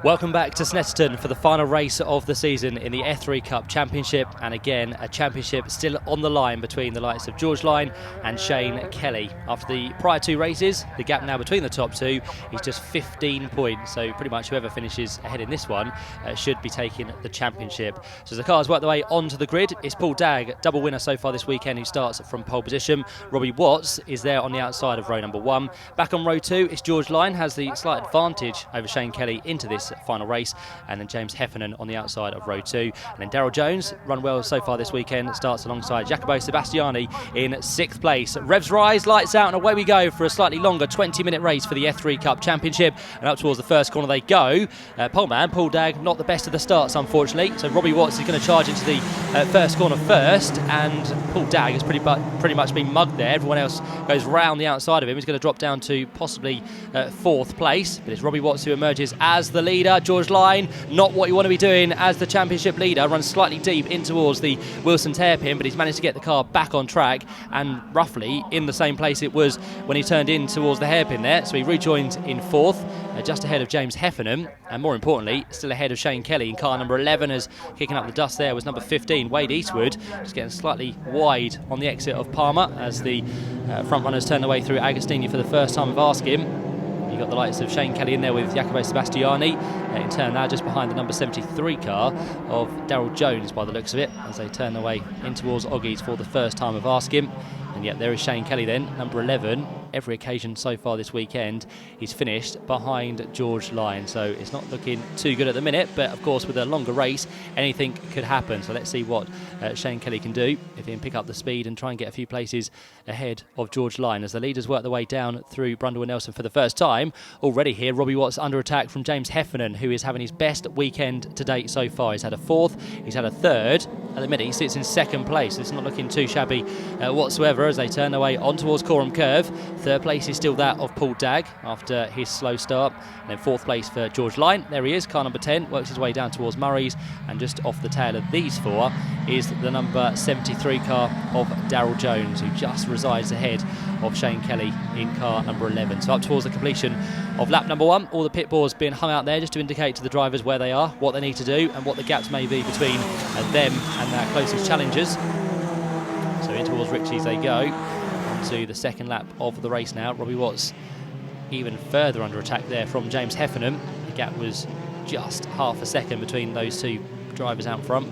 Welcome back to Snetterton for the final race of the season in the F3 Cup Championship, and again a championship still on the line between the likes of George Line and Shane Kelly. After the prior two races, the gap now between the top two is just 15 points, so pretty much whoever finishes ahead in this one should be taking the championship. So as the cars work their way onto the grid, it's Paul Dagg, double winner so far this weekend, who starts from pole position. Robbie Watts is there on the outside of row number one. Back on row two, it's George Line, has the slight advantage over Shane Kelly into this final race, and then James Heffernan on the outside of row two. And then Daryl Jones, run well so far this weekend, starts alongside Jacopo Sebastiani in sixth place. Revs rise, lights out, and away we go for a slightly longer 20-minute race for the F3 Cup Championship. And up towards the first corner they go. Poleman, Paul Dagg, not the best of the starts, unfortunately. So Robbie Watts is going to charge into the first corner first, and Paul Dagg has pretty much been mugged there. Everyone else goes round the outside of him. He's going to drop down to possibly fourth place, but it's Robbie Watts who emerges as the leader. George Line, not what you want to be doing as the championship leader, runs slightly deep in towards the Wilson's hairpin, but he's managed to get the car back on track and roughly in the same place it was when he turned in towards the hairpin there. So he rejoined in fourth, just ahead of James Heffernan, and more importantly, still ahead of Shane Kelly in car number 11. As kicking up the dust there was number 15, Wade Eastwood, just getting slightly wide on the exit of Palmer as the front runners turn their way through Agostini for the first time of Askim. You've got the likes of Shane Kelly in there with Jacopo Sebastiani. In turn now just behind the number 73 car of Daryl Jones by the looks of it, as they turn their way in towards Oggies for the first time of Askim. And yet there is Shane Kelly then, number 11. Every occasion so far this weekend he's finished behind George Line, so it's not looking too good at the minute, but of course with a longer race anything could happen. So let's see what Shane Kelly can do, if he can pick up the speed and try and get a few places ahead of George Line as the leaders work their way down through Brundle and Nelson for the first time. Already here Robbie Watts under attack from James Heffernan, who is having his best weekend to date so far. He's had a fourth, he's had a third. At the minute he sits in second place. It's not looking too shabby whatsoever as they turn their way on towards Coram Curve. Third place is still that of Paul Dagg after his slow start. And then fourth place for George Line. There he is, car number 10, works his way down towards Murray's, and just off the tail of these four is the number 73 car of Daryl Jones, who just resides ahead of Shane Kelly in car number 11. So up towards the completion of lap number one, all the pit boards being hung out there just to indicate to the drivers where they are, what they need to do, and what the gaps may be between them and their closest challengers. So in towards Ritchie's they go. On to the second lap of the race now. Robbie Watts even further under attack there from James Heffernan. The gap was just half a second between those two drivers out front.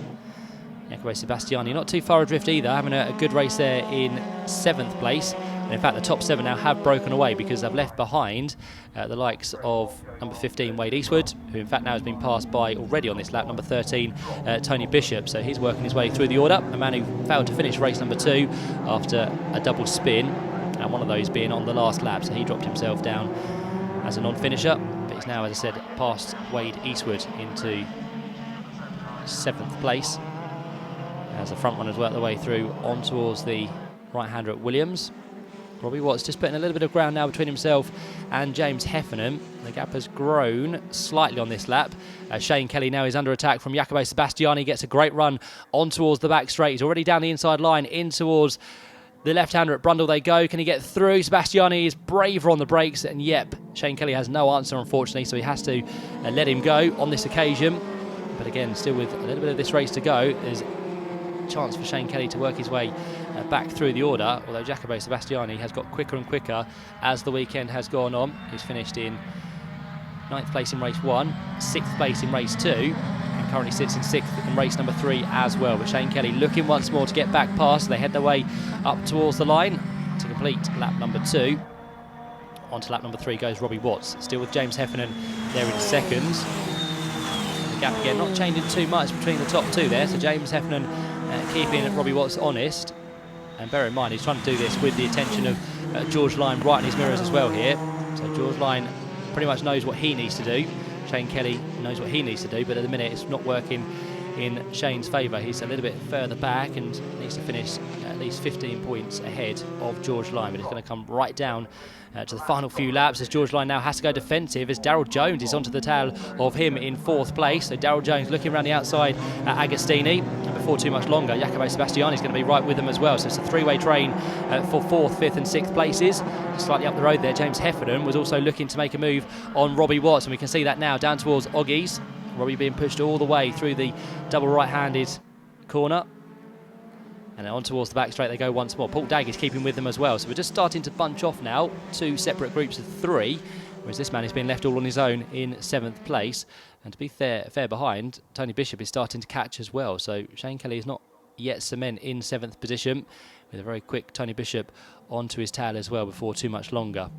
Jacopo Sebastiani not too far adrift either, having a good race there in 7th place. And in fact the top 7 now have broken away because they've left behind the likes of number 15 Wade Eastwood, who in fact now has been passed by already on this lap, number 13 Tony Bishop. So he's working his way through the order, a man who failed to finish race number 2 after a double spin, and one of those being on the last lap, so he dropped himself down as a non-finisher. But he's now, as I said, past Wade Eastwood into 7th place as the front runners work their way through on towards the right-hander at Williams. Robbie Watts just putting a little bit of ground now between himself and James Heffernan. The gap has grown slightly on this lap. Shane Kelly now is under attack from Jacopo Sebastiani. Gets a great run on towards the back straight. He's already down the inside line in towards the left-hander at Brundle they go. Can he get through? Sebastiani is braver on the brakes, and yep, Shane Kelly has no answer unfortunately, so he has to let him go on this occasion. But again, still with a little bit of this race to go, there's chance for Shane Kelly to work his way back through the order, although Jacopo Sebastiani has got quicker and quicker as the weekend has gone on. He's finished in 9th place in race 1, 6th place in race 2, and currently sits in 6th in race number 3 as well. But Shane Kelly looking once more to get back past. They head their way up towards the line to complete lap number 2. On to lap number 3 goes Robbie Watts, still with James Heffernan there in second. The gap again not changing too much between the top two there, so James Heffernan keeping Robbie Watts honest. And bear in mind, he's trying to do this with the attention of George Line right in his mirrors as well here. So George Line pretty much knows what he needs to do. Shane Kelly knows what he needs to do, but at the minute it's not working in Shane's favour. He's a little bit further back and needs to finish at least 15 points ahead of George Lyon, but he's going to come right down to the final few laps as George Lyon now has to go defensive as Daryl Jones is onto the tail of him in 4th place. So Daryl Jones looking around the outside at Agostini, and before too much longer Jacopo Sebastiani is going to be right with them as well. So it's a three-way train for 4th, 5th and 6th places. Slightly up the road there, James Heffernan was also looking to make a move on Robbie Watts, and we can see that now down towards Oggies. Robbie being pushed all the way through the double right-handed corner. And then on towards the back straight they go once more. Paul Dagg is keeping with them as well. So we're just starting to bunch off now, 2 separate groups of 3, whereas this man is being left all on his own in 7th place. And to be fair behind, Tony Bishop is starting to catch as well. So Shane Kelly is not yet cement in 7th position, with a very quick Tony Bishop onto his tail as well before too much longer.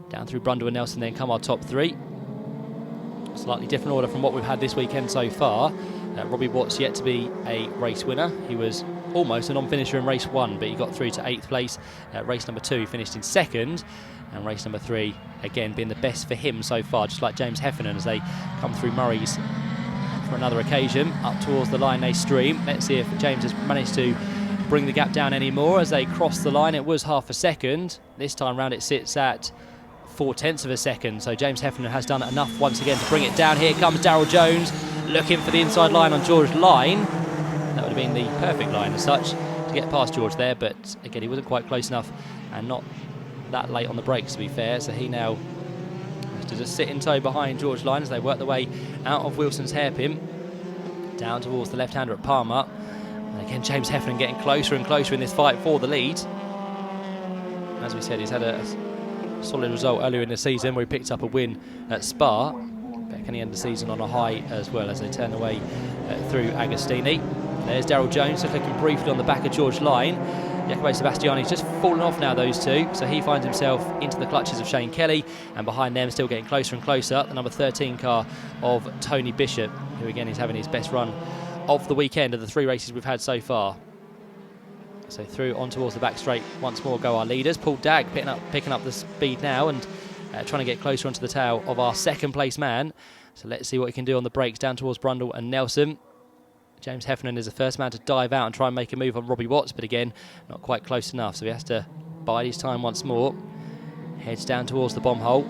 Down through Brundle and Nelson then come our top 3. Slightly different order from what we've had this weekend so far. Robbie Watts yet to be a race winner. He was almost a non-finisher in race 1, but he got through to 8th place. Race number 2 he finished in 2nd, and race number 3 again being the best for him so far, just like James Heffernan as they come through Murray's for another occasion up towards the line they stream. Let's see if James has managed to bring the gap down any more as they cross the line. It was half a second. This time round it sits at 0.4 of a second, so James Heffernan has done enough once again to bring it down. Here comes Daryl Jones looking for the inside line on George Lyon. That would have been the perfect line as such to get past George there, but again he wasn't quite close enough and not that late on the brakes to be fair, so he now has to just sit in tow behind George Lyon as they work their way out of Wilson's hairpin down towards the left-hander at Palmer. And again James Heffernan getting closer and closer in this fight for the lead. As we said, he's had a solid result earlier in the season where he picked up a win at Spa. But can he end the season on a high as well as they turn away through Agostini. There's Daryl Jones looking briefly on the back of George Lyon. Jacopo Sebastiani's just fallen off now, those two, so he finds himself into the clutches of Shane Kelly, and behind them still getting closer and closer, the number 13 car of Tony Bishop, who again is having his best run of the weekend of the 3 races we've had so far. So through on towards the back straight once more go our leaders. Paul Dagg picking up the speed now and trying to get closer onto the tail of our 2nd place man. So let's see what he can do on the brakes down towards Brundle and Nelson. James Heffernan is the first man to dive out and try and make a move on Robbie Watts, but again not quite close enough, so he has to bide his time once more. Heads down towards the bomb hole.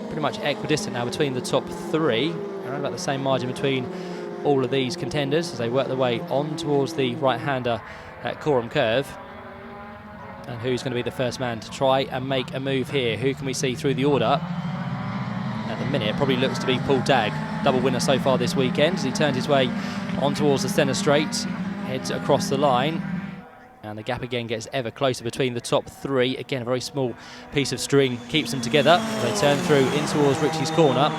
Pretty much equidistant now between the top 3, around about the same margin between all of these contenders as they work their way on towards the right-hander at Coram Curve. And who's going to be the first man to try and make a move here? Who can we see through the order? At the minute, it probably looks to be Paul Dagg, double winner so far this weekend, as he turns his way on towards the centre straight, heads across the line, and the gap again gets ever closer between the top 3. Again, a very small piece of string keeps them together. They turn through in towards Richie's corner.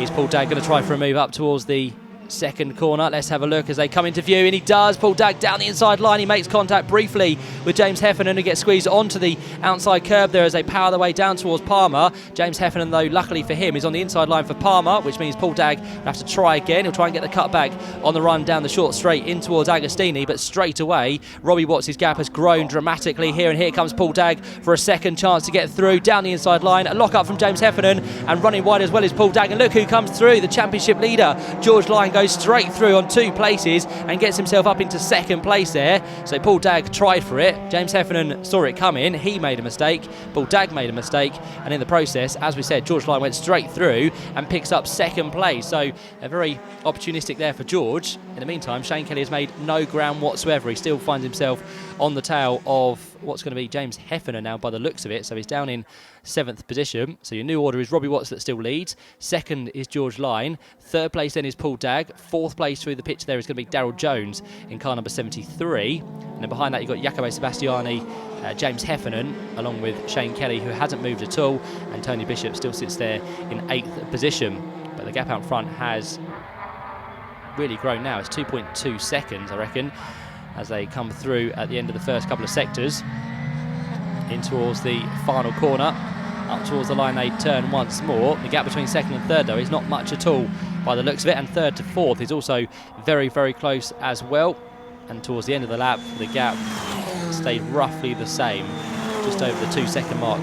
Is Paul Dagg going to try for a move up towards the 2nd corner? Let's have a look as they come into view, and he does. Paul Dagg down the inside line. He makes contact briefly with James Heffernan, who gets squeezed onto the outside curb there as they power their way down towards Palmer. James Heffernan, though, luckily for him, is on the inside line for Palmer, which means Paul Dagg will have to try again. He'll try and get the cutback on the run down the short straight in towards Agostini, but straight away Robbie Watts' gap has grown dramatically here, and here comes Paul Dagg for a 2nd chance to get through down the inside line. A lock up from James Heffernan, and running wide as well as Paul Dagg, and look who comes through, the championship leader George Lyon goes straight through on 2 places and gets himself up into 2nd place there. So Paul Dagg tried for it. James Heffernan saw it come in. He made a mistake. Paul Dagg made a mistake, and in the process, as we said, George Lyon went straight through and picks up 2nd place. So a very opportunistic there for George. In the meantime, Shane Kelly has made no ground whatsoever. He still finds himself on the tail of what's going to be James Heffernan now by the looks of it. So he's down in 7th position. So your new order is Robbie Watts that still leads. 2nd is George Lyon. 3rd place then is Paul Dagg. 4th place through the pitch there is going to be Daryl Jones in car number 73. And then behind that you've got Jacopo Sebastiani, James Heffernan, along with Shane Kelly, who hasn't moved at all. And Tony Bishop still sits there in 8th position. But the gap out front has really grown now. It's 2.2 seconds, I reckon, as they come through at the end of the first couple of sectors in towards the final corner. Up towards the line they turn once more. The gap between 2nd and 3rd, though, is not much at all by the looks of it, and 3rd to 4th is also very, very close as well. And towards the end of the lap, the gap stayed roughly the same, just over the 2-second mark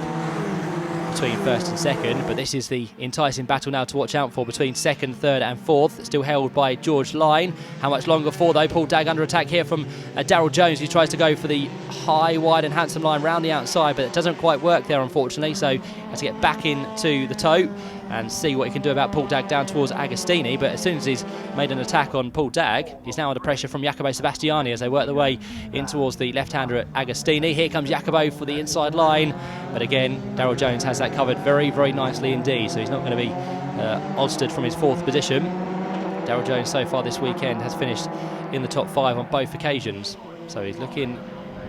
between first and second, but this is the enticing battle now to watch out for between second, third and fourth, still held by George Line. How much longer for though? Paul Dagg under attack here from Daryl Jones, who tries to go for the high, wide and handsome line round the outside, but it doesn't quite work there unfortunately, so has to get back into the tow and see what he can do about Paul Dagg down towards Agostini. But as soon as he's made an attack on Paul Dagg, he's now under pressure from Jacopo Sebastiani as they work their way in towards the left-hander at Agostini. Here comes Jacopo for the inside line, but again Daryl Jones has that covered very, very nicely indeed, so he's not going to be ousted from his fourth position. Daryl Jones so far this weekend has finished in the top 5 on both occasions, so he's looking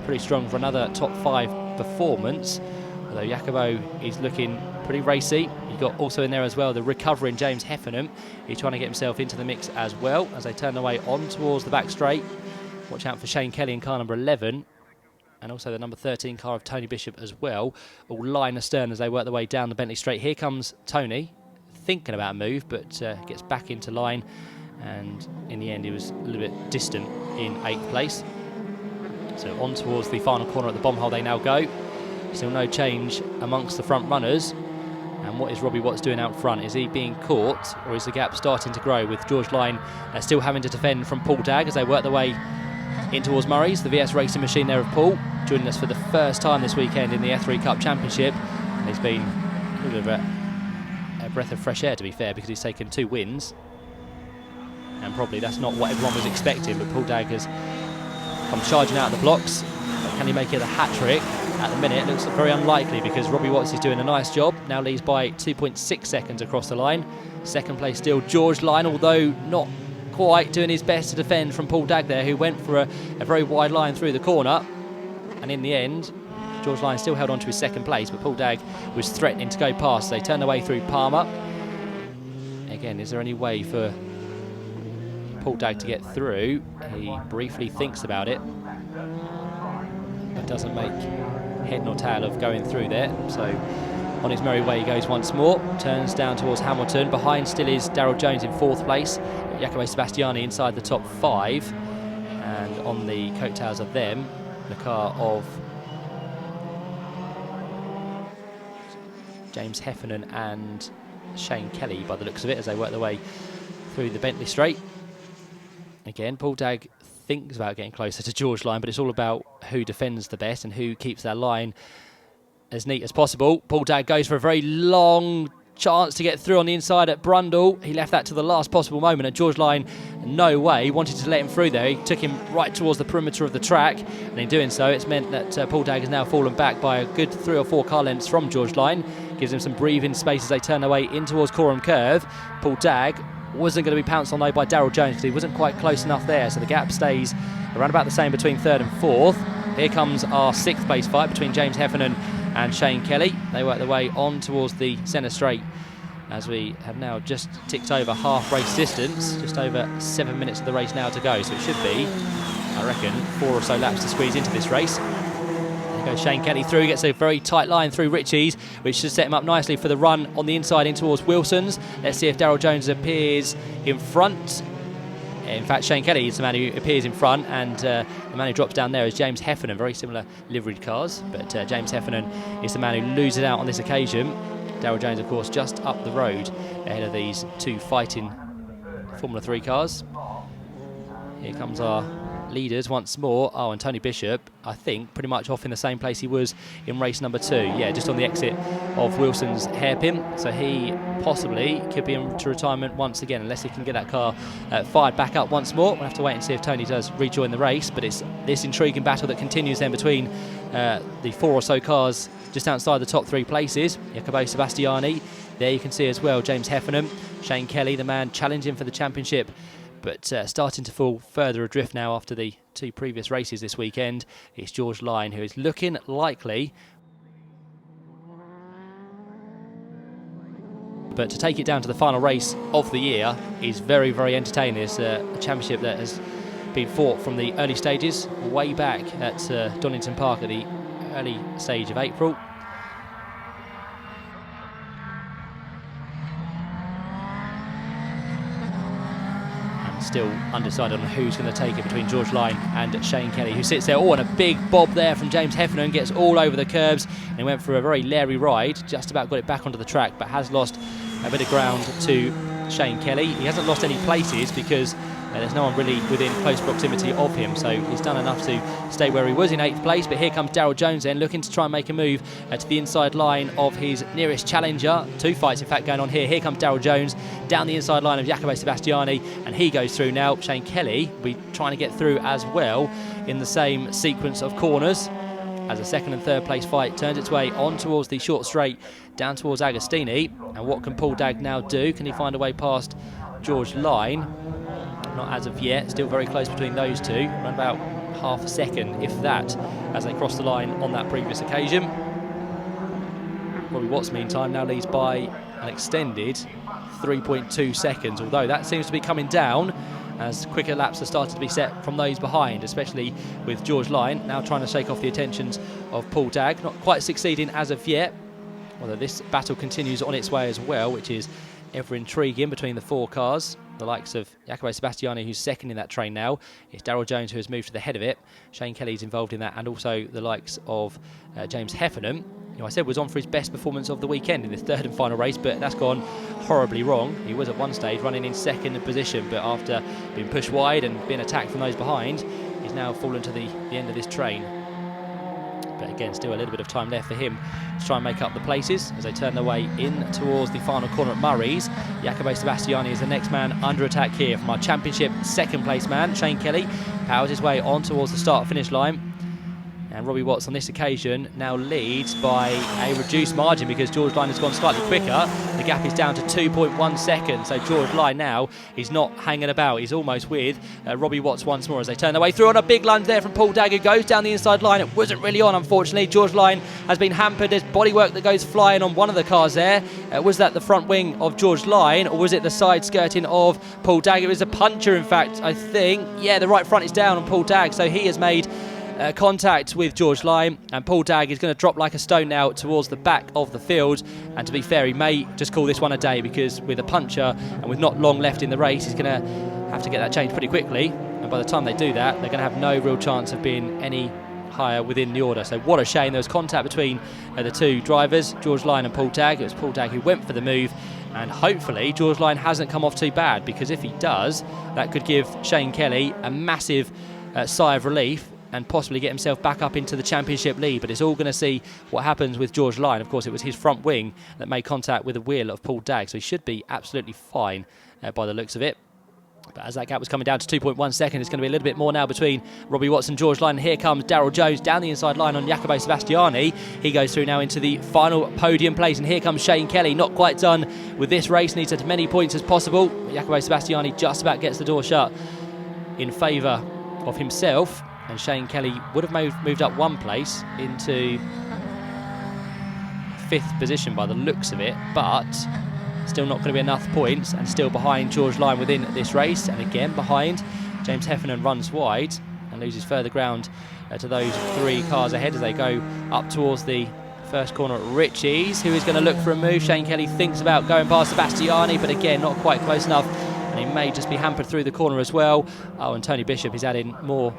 pretty strong for another top 5 performance, although Jacopo is looking pretty racy. You've got also in there as well the recovering James Heffernan. He's trying to get himself into the mix as well as they turn their way on towards the back straight. Watch out for Shane Kelly in car number 11, and also the number 13 car of Tony Bishop as well, all line astern as they work their way down the Bentley straight. Here comes Tony, thinking about a move, but gets back into line, and in the end he was a little bit distant in 8th place. So on towards the final corner at the bomb hole they now go. Still no change amongst the front runners. And what is Robbie Watts doing out front? Is he being caught, or is the gap starting to grow with George Line still having to defend from Paul Dagg as they work their way in towards Murray's, the VS racing machine there of Paul, joining us for the first time this weekend in the F3 Cup Championship. And he's been a little bit of a breath of fresh air, to be fair, because he's taken 2 wins. And probably that's not what everyone was expecting, but Paul Dagg has come charging out of the blocks. But can he make it a hat-trick? At the minute, it looks very unlikely because Robbie Watts is doing a nice job. Now leads by 2.6 seconds across the line. Second place still George Line, although not quite doing his best to defend from Paul Dagg there, who went for a very wide line through the corner. And in the end, George Line still held on to his second place, but Paul Dagg was threatening to go past. They turned their way through Palmer. Again, is there any way for Paul Dagg to get through? He briefly thinks about it, but doesn't make head nor tail of going through there. So on his merry way he goes once more, turns down towards Hamilton. Behind still is Daryl Jones in 4th place, Jacopo Sebastiani inside the top 5, and on the coattails of them, the car of James Heffernan and Shane Kelly by the looks of it as they work their way through the Bentley straight. Again, Paul Dagg thinks about getting closer to George Line, but it's all about who defends the best and who keeps their line as neat as possible. Paul Dagg goes for a very long chance to get through on the inside at Brundle. He left that to the last possible moment, and George Line, no way, he wanted to let him through there. He took him right towards the perimeter of the track, and in doing so, it's meant that Paul Dagg has now fallen back by a good 3 or 4 car lengths from George Line. Gives him some breathing space as they turn their way in towards Coram Curve. Paul Dagg wasn't going to be pounced on though by Daryl Jones because he wasn't quite close enough there, so the gap stays around about the same between 3rd and 4th. Here comes our 6th place fight between James Heffernan and Shane Kelly. They work their way on towards the centre straight as we have now just ticked over half race distance, just over 7 minutes of the race now to go, so it should be, I reckon, 4 or so laps to squeeze into this race. Goes Shane Kelly through, he gets a very tight line through Ritchie's, which should set him up nicely for the run on the inside in towards Wilson's. Let's see if Daryl Jones appears in front. In fact, Shane Kelly is the man who appears in front, and the man who drops down there is James Heffernan. Very similar liveried cars, but James Heffernan is the man who loses out on this occasion. Daryl Jones, of course, just up the road ahead of these 2 fighting Formula 3 cars. Here comes our leaders once more. Oh, and Tony Bishop, I think, pretty much off in the same place he was in race number 2. Yeah, just on the exit of Wilson's hairpin. So he possibly could be into retirement once again, unless he can get that car fired back up once more. We'll have to wait and see if Tony does rejoin the race. But it's this intriguing battle that continues then between the 4 or so cars just outside the top 3 places. Jacopo Sebastiani, there you can see as well James Heffernan, Shane Kelly, the man challenging for the championship, but starting to fall further adrift now after the 2 previous races this weekend. It's George Line who is looking likely, but to take it down to the final race of the year is very, very entertaining. It's a championship that has been fought from the early stages, way back at Donington Park at the early stage of April. still undecided on who's going to take it between George Line and Shane Kelly, who sits there. Oh, and a big bob there from James Heffernan, gets all over the curbs, and he went for a very leery ride, just about got it back onto the track, but has lost a bit of ground to Shane Kelly. He hasn't lost any places because there's no one really within close proximity of him, so he's done enough to stay where he was in 8th place. But here comes Daryl Jones then, looking to try and make a move to the inside line of his nearest challenger. 2 fights in fact going on here. Here comes Daryl Jones down the inside line of Jacopo Sebastiani, and he goes through now. Shane Kelly will be trying to get through as well in the same sequence of corners, as a 2nd and 3rd place fight turns its way on towards the short straight down towards Agostini. And what can Paul Dagg now do? Can he find a way past George Line? Not as of yet, still very close between those two, around about half a second, if that, as they crossed the line on that previous occasion. Robbie Watts, meantime, now leads by an extended 3.2 seconds, although that seems to be coming down as quicker laps have started to be set from those behind, especially with George Line now trying to shake off the attentions of Paul Dagg. Not quite succeeding as of yet, although this battle continues on its way as well, which is ever intriguing between the 4 cars. The likes of Jacopo Sebastiani, who's second in that train now. It's Daryl Jones who has moved to the head of it. Shane Kelly's involved in that, and also the likes of James Heffernan, who I said was on for his best performance of the weekend in this 3rd and final race, but that's gone horribly wrong. He was at one stage running in 2nd position, but after being pushed wide and being attacked from those behind, he's now fallen to the end of this train. But again, still a little bit of time left for him to try and make up the places as they turn their way in towards the final corner at Murray's. Jacopo Sebastiani is the next man under attack here from our championship 2nd place man. Shane Kelly powers his way on towards the start-finish line. And Robbie Watts on this occasion now leads by a reduced margin because George Line has gone slightly quicker. The gap is down to 2.1 seconds. So George Line now is not hanging about. He's almost with Robbie Watts once more as they turn their way through on a big lunge there from Paul Dagg, who goes down the inside line. It wasn't really on, unfortunately. George Line has been hampered. There's bodywork that goes flying on one of the cars there. Was that the front wing of George Line, or was it the side skirting of Paul Dagg? It was a puncher, in fact, I think. Yeah, the right front is down on Paul Dagg, so he has made contact with George Line, and Paul Dagg is going to drop like a stone now towards the back of the field. And to be fair, he may just call this one a day, because with a puncher and with not long left in the race, he's going to have to get that changed pretty quickly, and by the time they do that, they're going to have no real chance of being any higher within the order. So what a shame. There was contact between the 2 drivers, George Line and Paul Dagg. It was Paul Dagg who went for the move, and hopefully George Line hasn't come off too bad, because if he does, that could give Shane Kelly a massive sigh of relief and possibly get himself back up into the championship lead. But it's all going to see what happens with George Line. Of course, it was his front wing that made contact with the wheel of Paul Dagg, so he should be absolutely fine by the looks of it. But as that gap was coming down to 2.1 seconds, it's going to be a little bit more now between Robbie Watts and George Line. And here comes Daryl Jones down the inside line on Jacopo Sebastiani. He goes through now into the final podium place, and here comes Shane Kelly, not quite done with this race, needs as many points as possible. Jacopo Sebastiani just about gets the door shut in favour of himself, and Shane Kelly would have moved up 1 place into 5th position by the looks of it, but still not going to be enough points, and still behind George Line within this race, and again behind. James Heffernan runs wide and loses further ground to those 3 cars ahead as they go up towards the first corner at Ritchie's, who is going to look for a move. Shane Kelly thinks about going past Sebastiani, but again not quite close enough, and he may just be hampered through the corner as well. Oh, and Tony Bishop is adding more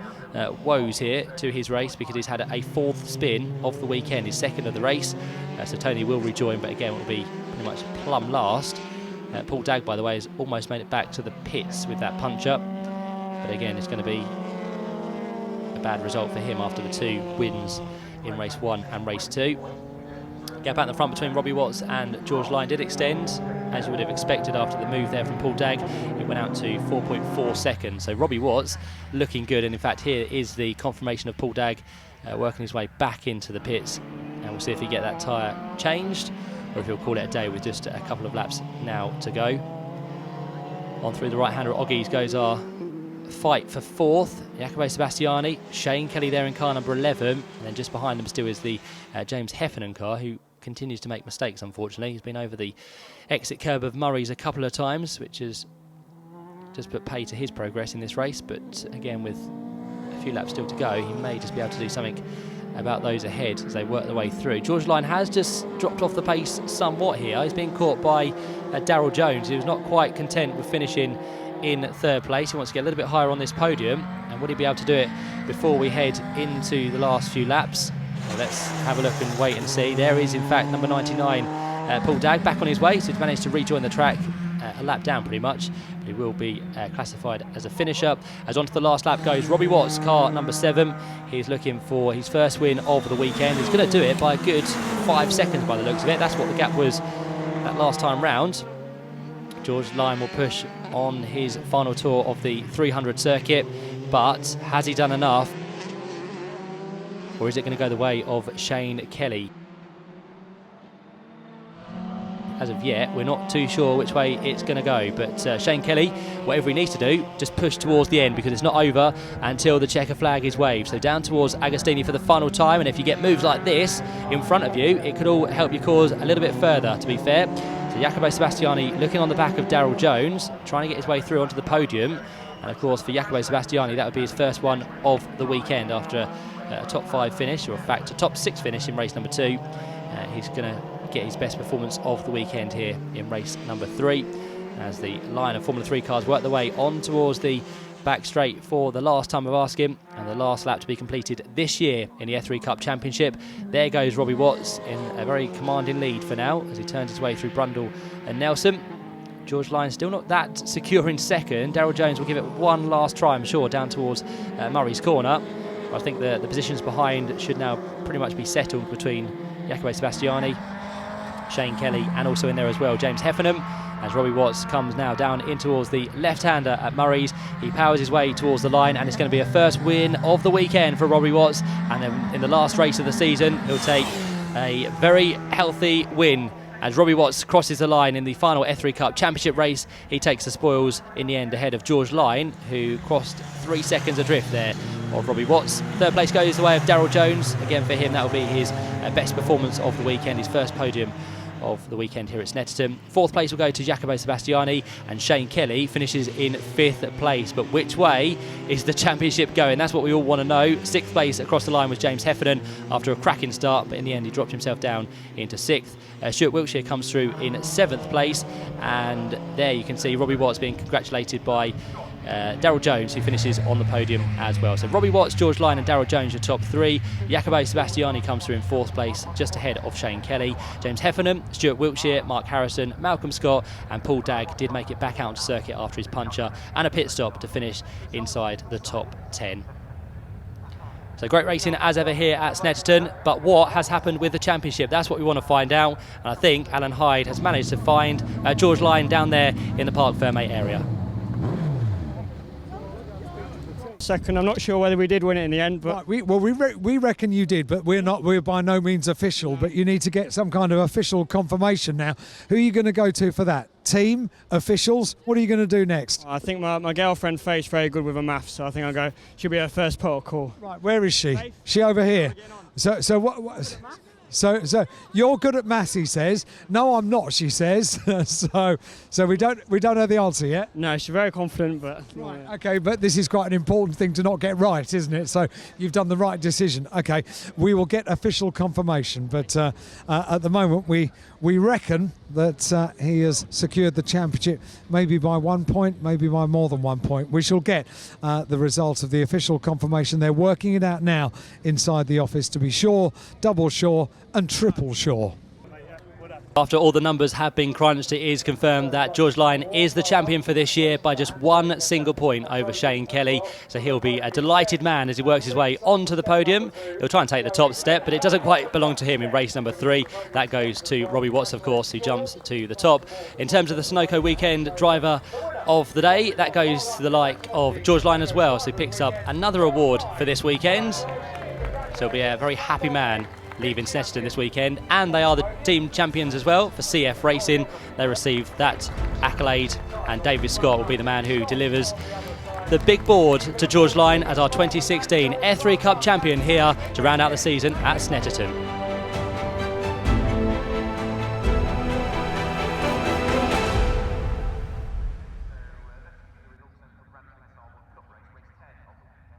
woes here to his race, because he's had a 4th spin of the weekend, his 2nd of the race. So Tony will rejoin, but again will be pretty much plumb last. Paul Dagg, by the way, has almost made it back to the pits with that punch-up, but again it's going to be a bad result for him after the 2 wins in race 1 and race 2. Gap out in the front between Robbie Watts and George Line did extend, as you would have expected after the move there from Paul Dagg. It went out to 4.4 seconds. So Robbie Watts looking good, and in fact here is the confirmation of Paul Dagg working his way back into the pits, and we'll see if he get that tyre changed or if he'll call it a day with just a couple of laps now to go. On through the right-hander at Oggies goes our fight for 4th. Jacopo Sebastiani, Shane Kelly there in car number 11, and then just behind them still is the James Heffernan car, who continues to make mistakes, unfortunately. He's been over the exit curb of Murray's a couple of times, which has just put pay to his progress in this race, but again with a few laps still to go, he may just be able to do something about those ahead as they work their way through. George Line has just dropped off the pace somewhat here. He's being caught by Daryl Jones, who was not quite content with finishing in third place. He wants to get a little bit higher on this podium, and would he be able to do it before we head into the last few laps? Well, let's have a look and wait and see. There is, in fact, number 99, Paul Dagg, back on his way, so he's managed to rejoin the track a lap down pretty much. But he will be classified as a finisher. As onto the last lap goes Robbie Watts, car number 7. He's looking for his first win of the weekend. He's going to do it by a good 5 seconds by the looks of it. That's what the gap was that last time round. George Lyon will push on his final tour of the 300 circuit, but has he done enough? Or is it going to go the way of Shane Kelly? As of yet, we're not too sure which way it's going to go, but Shane Kelly, whatever he needs to do, just push towards the end, because it's not over until the checker flag is waved. So down towards Agostini for the final time, and if you get moves like this in front of you, it could all help your cause a little bit further, to be fair. So Jacopo Sebastiani looking on the back of Daryl Jones, trying to get his way through onto the podium. And of course, for Jacopo Sebastiani, that would be his first one of the weekend after a top 5 finish, or in fact a top 6 finish in race number 2. He's going to get his best performance of the weekend here in race number 3, as the line of Formula 3 cars work their way on towards the back straight for the last time of asking, and the last lap to be completed this year in the F3 Cup Championship. There goes Robbie Watts in a very commanding lead for now as he turns his way through Brundle and Nelson. George Lyon still not that secure in second. Daryl Jones will give it one last try, I'm sure, down towards Murray's corner. I think the positions behind should now pretty much be settled between Jacopo Sebastiani, Shane Kelly, and also in there as well James Heffernan, as Robbie Watts comes now down in towards the left-hander at Murray's. He powers his way towards the line, and it's going to be a first win of the weekend for Robbie Watts. And then in the last race of the season, he'll take a very healthy win. As Robbie Watts crosses the line in the final F3 Cup Championship race, he takes the spoils in the end ahead of George Lyon, who crossed 3 seconds adrift there of Robbie Watts. Third place goes the way of Daryl Jones. Again, for him, that will be his best performance of the weekend, his first podium of the weekend here at Snetterton. Fourth place will go to Jacopo Sebastiani, and Shane Kelly finishes in 5th place. But which way is the championship going? That's what we all want to know. 6th place across the line was James Heffernan after a cracking start, but in the end he dropped himself down into 6th. Stuart Wiltshire comes through in 7th place, and there you can see Robbie Watts being congratulated by Daryl Jones, who finishes on the podium as well. So Robbie Watts, George Lyon and Daryl Jones are top 3. Jacopo Sebastiani comes through in 4th place, just ahead of Shane Kelly. James Heffernan, Stuart Wiltshire, Mark Harrison, Malcolm Scott and Paul Dagg did make it back out onto circuit after his puncher and a pit stop to finish inside the top 10. So great racing as ever here at Snetterton, but what has happened with the championship? That's what we want to find out, and I think Alan Hyde has managed to find George Lyon down there in the Parc Fermé area. Second, I'm not sure whether we did win it in the end, but right, we reckon you did, but we're by no means official. But you need to get some kind of official confirmation now. Who are you going to go to for that? Team, officials? What are you going to do next? I think my girlfriend Faye's very good with her maths, so I think I'll go. She'll be her first port of call. Right, where is she? Faye? She over here. So what? So you're good at maths, he says. No, I'm not, she says. so we don't know the answer yet. No, she's very confident, but right. Okay, but this is quite an important thing to not get right, isn't it? So you've done the right decision. Okay, we will get official confirmation, but at the moment we reckon that he has secured the championship, maybe by 1 point, maybe by more than 1 point. We shall get the result of the official confirmation. They're working it out now inside the office to be sure, double sure and triple sure. After all the numbers have been crunched, it is confirmed that George Lyon is the champion for this year by just 1 single point over Shane Kelly. So he'll be a delighted man as he works his way onto the podium. He'll try and take the top step, but it doesn't quite belong to him in race number 3. That goes to Robbie Watts, of course, who jumps to the top. In terms of the Sunoco Weekend driver of the day, that goes to the like of George Lyon as well. So he picks up another award for this weekend. So he'll be a very happy man leaving Snetterton this weekend, and they are the team champions as well for CF Racing. They received that accolade, and David Scott will be the man who delivers the big board to George Lyon as our 2016 F3 Cup champion here to round out the season at Snetterton.